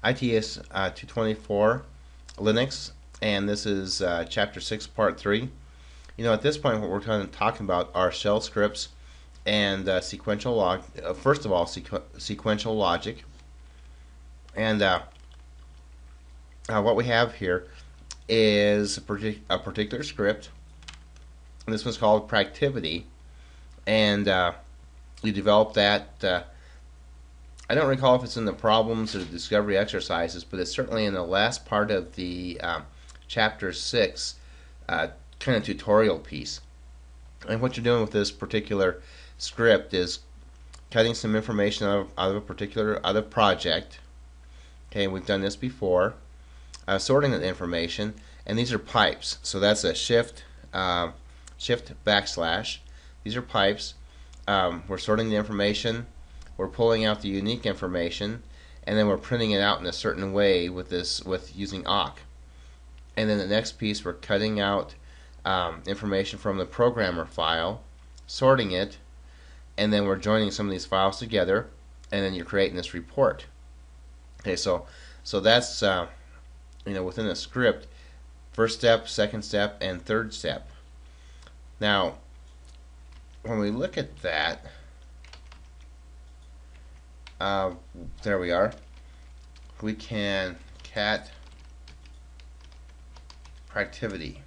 ITX 224 Linux, and this is Chapter 6, Part 3. At this point, what we're talking about are shell scripts and sequential log. First of all, sequential logic, and what we have here is a particular script. And this one's called Practivity, and you develop that. I don't recall if it's in the problems or the discovery exercises, but it's certainly in the last part of the Chapter 6 kind of tutorial piece. And what you're doing with this particular script is cutting some information out of a particular project. Okay, we've done this before. Sorting that information, and these are pipes. So that's a shift backslash. These are pipes. We're sorting the information. We're pulling out the unique information, and then we're printing it out in a certain way with using awk. And then the next piece, we're cutting out information from the programmer file, sorting it, and then we're joining some of these files together, and then you're creating this report. Okay, so that's within a script, first step, second step, and third step. Now, when we look at that, there we are. We can cat Practivity.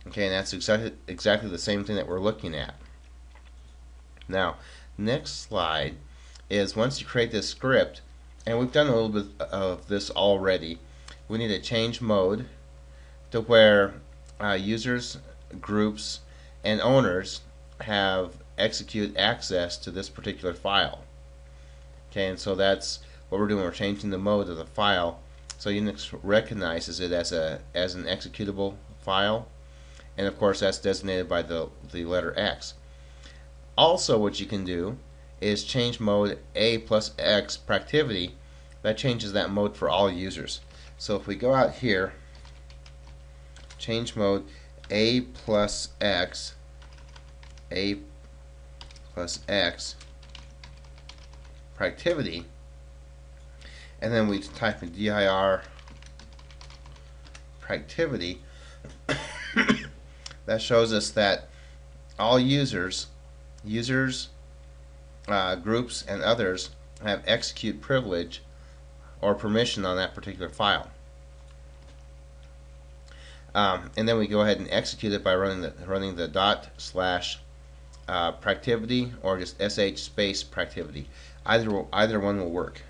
Okay, and that's exactly the same thing that we're looking at. Now, next slide is once you create this script, and we've done a little bit of this already, we need to change mode to where users, groups, and owners have execute access to this particular file. Okay, and so that's what we're doing. We're changing the mode of the file so Unix recognizes it as an executable file, and of course that's designated by the letter X. Also, what you can do is change mode A plus X Practivity. That changes that mode for all users. So if we go out here, change mode A plus X Practivity, and then we type in dir Practivity, that shows us that all users, groups, and others have execute privilege or permission on that particular file. And then we go ahead and execute it by running the dot slash Practivity or just sh space Practivity. Either one will work.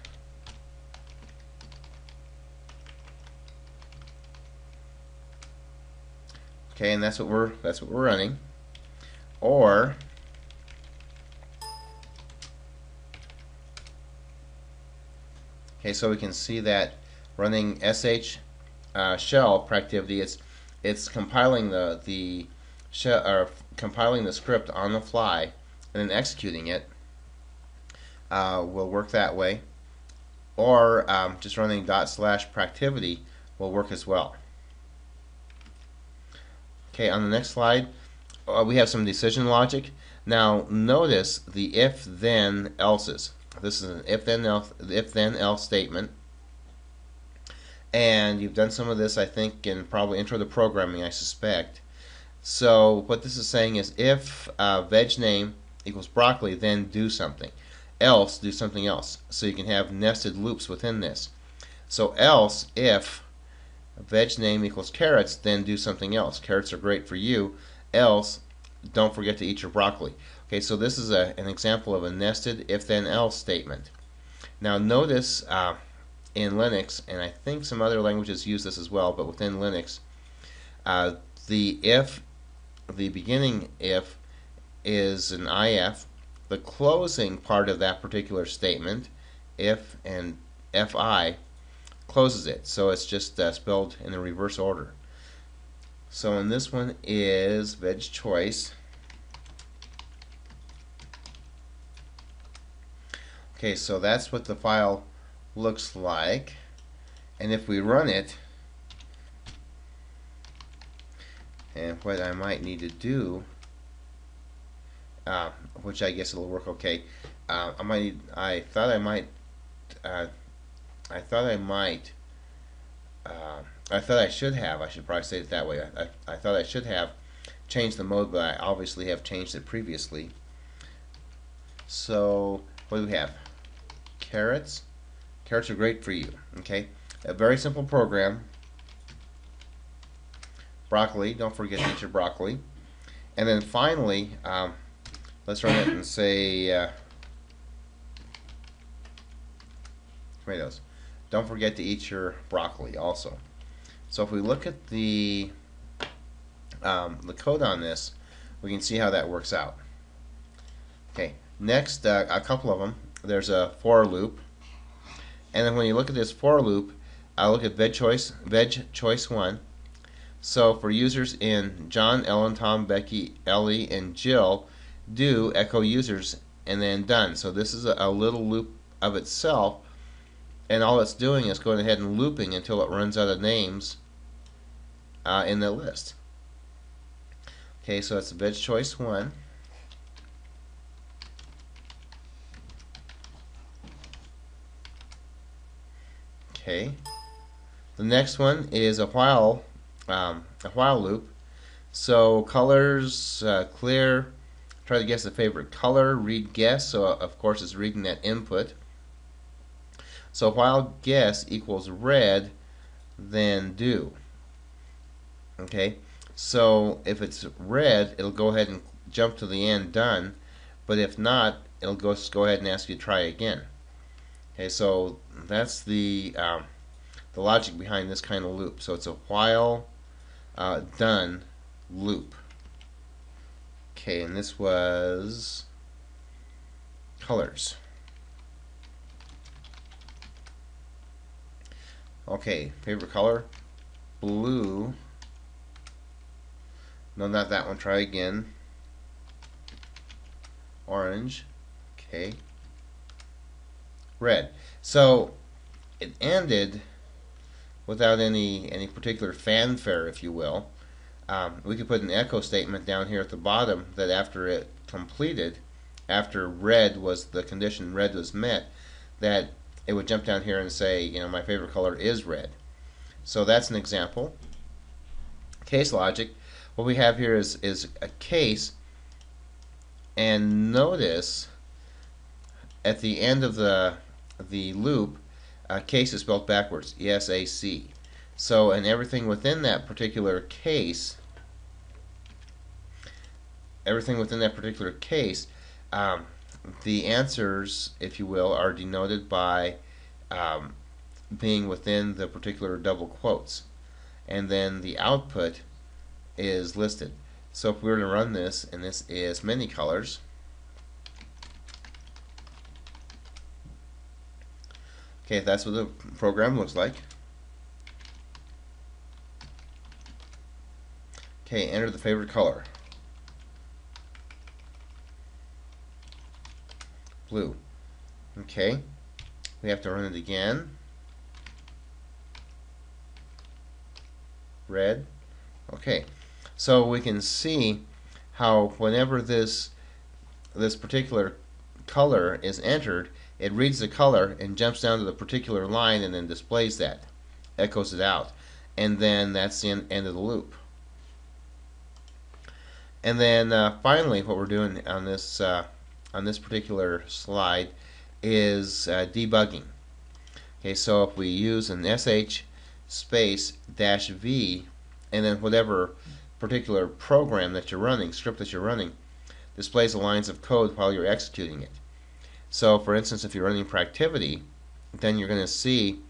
Okay, and that's what we're running. Or okay, so we can see that running sh shell Practivity, it's compiling the shell, or compiling the script on the fly and then executing it. Will work that way, or just running dot slash Practivity will work as well. Okay, on the next slide, we have some decision logic. Now notice the if then else's. This is an if then else statement, and you've done some of this, I think, in probably intro to programming, I suspect. So what this is saying is if veg name equals broccoli, then do something. Else, do something else. So you can have nested loops within this. So else, if veg name equals carrots, then do something else. Carrots are great for you. Else, don't forget to eat your broccoli. Okay, so this is an example of a nested if-then-else statement. Now notice in Linux, and I think some other languages use this as well, but within Linux, the beginning if is an if. The closing part of that particular statement, if and fi, closes it. So it's just spelled in the reverse order. So in this one is veg choice. Okay, so that's what the file looks like. And if we run it, and what I might need to do, which I guess it'll work okay. I thought I might I thought I might. I thought I should have. I should probably say it that way. I thought I should have changed the mode, but I obviously have changed it previously. So what do we have? Carrots. Carrots are great for you. Okay, a very simple program. Broccoli. Don't forget to eat your broccoli. And then finally, let's run it and say tomatoes. Don't forget to eat your broccoli also. So if we look at the code on this, we can see how that works out. Okay, next, a couple of them. There's a for loop, and then when you look at this for loop, I look at veg choice 1. So for users in John, Ellen, Tom, Becky, Ellie, and Jill, do echo users and then done. So this is a little loop of itself, and all it's doing is going ahead and looping until it runs out of names in the list. Okay, so it's veg choice 1. Okay, the next one is a while loop. So colors, clear, try to guess the favorite color, read guess, so of course it's reading that input. So while guess equals red, then do. Okay, so if it's red, it'll go ahead and jump to the end, done, but if not, it'll go ahead and ask you to try again. Okay, so that's the logic behind this kind of loop. So it's a while done loop. Okay, and this was colors. Okay, favorite color, blue. No, not that one. Try again. Orange. Okay. Red. So it ended without any particular fanfare, if you will. We could put an echo statement down here at the bottom that after it completed, after red was the condition, red was met, that it would jump down here and say, you know, my favorite color is red. So that's an example. Case logic. What we have here is a case, and notice at the end of the loop, case is spelled backwards, ESAC. So, and everything within that particular case, the answers, if you will, are denoted by being within the particular double quotes, and then the output is listed. So if we were to run this, and this is many colors, okay, that's what the program looks like. Okay, enter the favorite color. Blue. Okay, we have to run it again. Red. Okay, so we can see how whenever this particular color is entered, it reads the color and jumps down to the particular line and then displays that, echoes it out, and then that's the end of the loop. And then finally, what we're doing on this particular slide is debugging. Okay, so if we use an sh space -v, and then whatever particular program that you're running, script that you're running, displays the lines of code while you're executing it. So for instance, if you're running Productivity, then you're going to see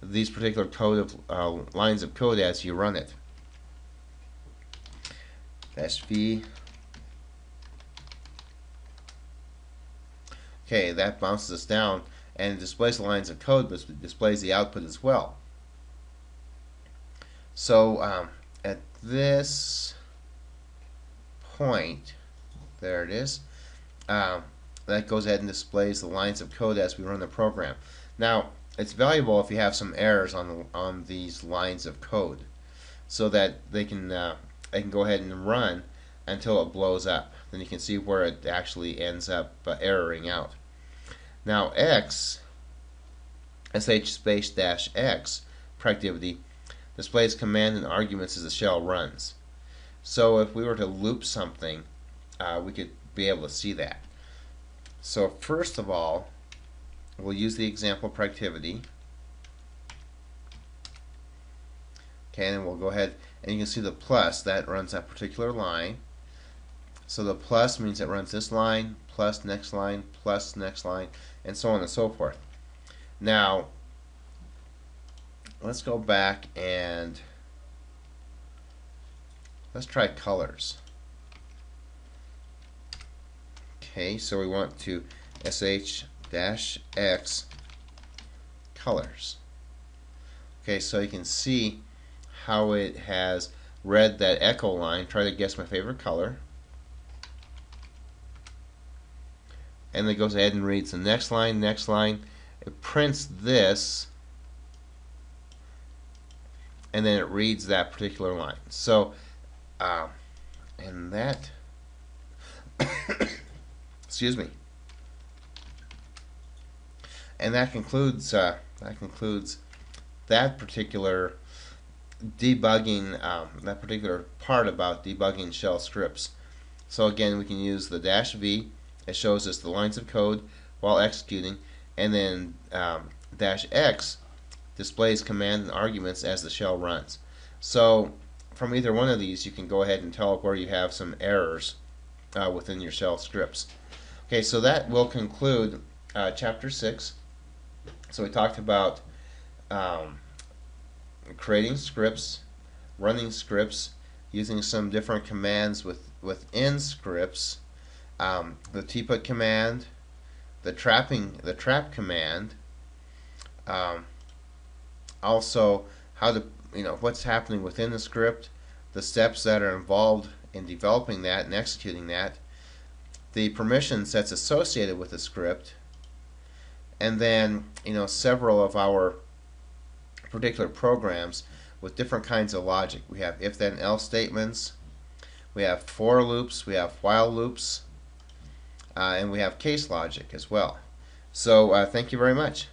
these particular lines of code as you run it. -v. Okay, that bounces us down and displays the lines of code, but displays the output as well. So at this point, there it is, that goes ahead and displays the lines of code as we run the program. Now, it's valuable if you have some errors on these lines of code, so that they can go ahead and run until it blows up. Then you can see where it actually ends up erroring out. Now X sh space dash x productivity displays command and arguments as the shell runs. So if we were to loop something, we could be able to see that. So first of all, we'll use the example productivity. Okay, and then we'll go ahead and you can see the plus, that runs that particular line. So the plus means it runs this line, plus next line, and so on and so forth. Now, let's go back and let's try colors. Okay, so we want to sh-x colors. Okay, so you can see how it has read that echo line. Try to guess my favorite color. And then it goes ahead and reads the next line. It prints this, and then it reads that particular line. So, and that, excuse me, and that concludes that particular debugging, that particular part about debugging shell scripts. So again, we can use the -v. It shows us the lines of code while executing, and then -x displays command and arguments as the shell runs. So from either one of these, you can go ahead and tell where you have some errors within your shell scripts. Okay, so that will conclude chapter 6. So we talked about creating scripts, running scripts, using some different commands within scripts, the tput command, the trap command, also how to, what's happening within the script, the steps that are involved in developing that and executing that, the permission sets associated with the script, and then several of our particular programs with different kinds of logic. We have if then else statements, we have for loops, we have while loops, and we have case logic as well. So thank you very much.